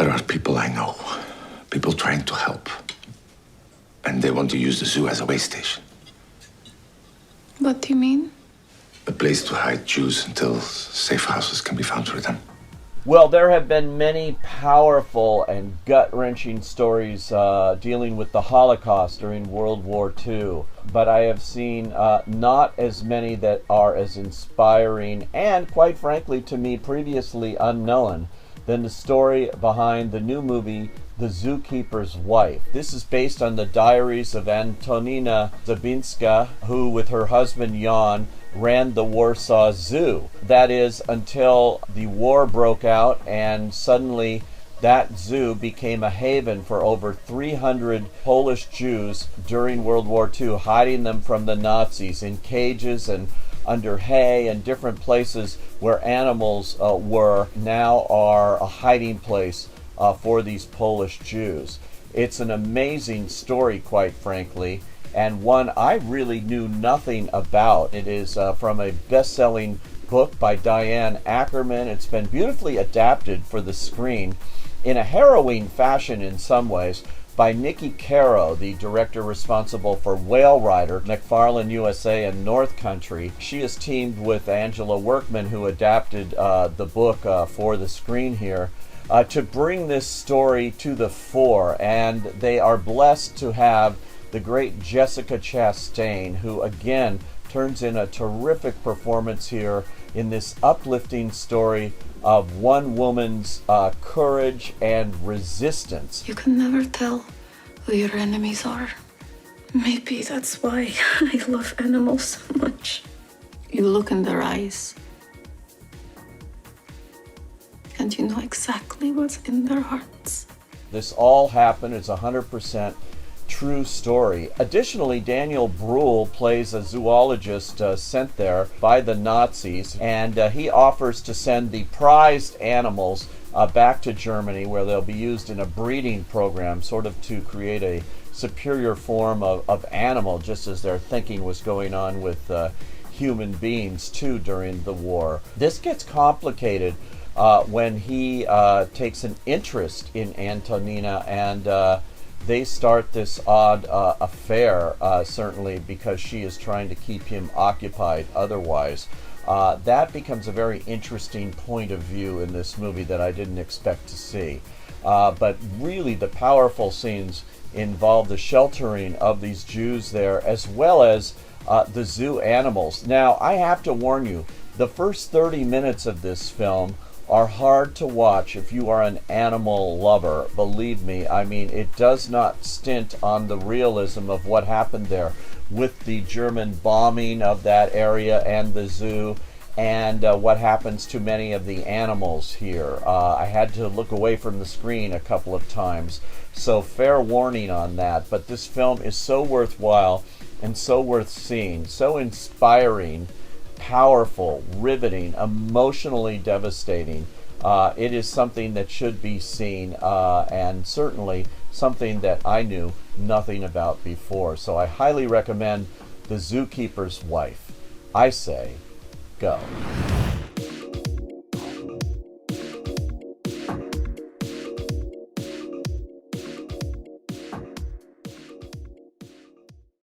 There are people I know, people trying to help, and they want to use the zoo as a way station. What do you mean? A place to hide Jews until safe houses can be found for them. Well, there have been many powerful and gut-wrenching stories dealing with the Holocaust during World War II, but I have seen not as many that are as inspiring and, quite frankly, to me, previously unknown than the story behind the new movie, The Zookeeper's Wife. This is based on the diaries of Antonina Zabinski, who, with her husband Jan, ran the Warsaw Zoo. That is, until the war broke out and suddenly that zoo became a haven for over 300 Polish Jews during World War II, hiding them from the Nazis in cages and under hay and different places where animals now are a hiding place for these Polish Jews. It's an amazing story, quite frankly, and one I really knew nothing about. It is from a best-selling book by Diane Ackerman. It's been beautifully adapted for the screen in a harrowing fashion in some ways by Nikki Caro, the director responsible for Whale Rider, McFarlane USA, and North Country. She has teamed with Angela Workman, who adapted the book for the screen here, to bring this story to the fore, and they are blessed to have the great Jessica Chastain, who again turns in a terrific performance here in this uplifting story of one woman's courage and resistance. You can never tell who your enemies are. Maybe that's why I love animals so much. You look in their eyes, and you know exactly what's in their hearts. This all happened. It's 100% true story. Additionally, Daniel Brühl plays a zoologist sent there by the Nazis, and he offers to send the prized animals back to Germany, where they'll be used in a breeding program, sort of to create a superior form of animal, just as their thinking was going on with human beings too during the war. This gets complicated when he takes an interest in Antonina, and they start this odd affair, certainly because she is trying to keep him occupied otherwise. That becomes a very interesting point of view in this movie that I didn't expect to see. But really the powerful scenes involve the sheltering of these Jews there, as well as the zoo animals. Now, I have to warn you, the first 30 minutes of this film are hard to watch if you are an animal lover. Believe me, I mean, it does not stint on the realism of what happened there with the German bombing of that area and the zoo, and what happens to many of the animals here. I had to look away from the screen a couple of times, so fair warning on that. But this film is so worthwhile and so worth seeing, so inspiring, powerful, riveting, emotionally devastating. It is something that should be seen, and certainly something that I knew nothing about before. So I highly recommend The Zookeeper's Wife. I say, go.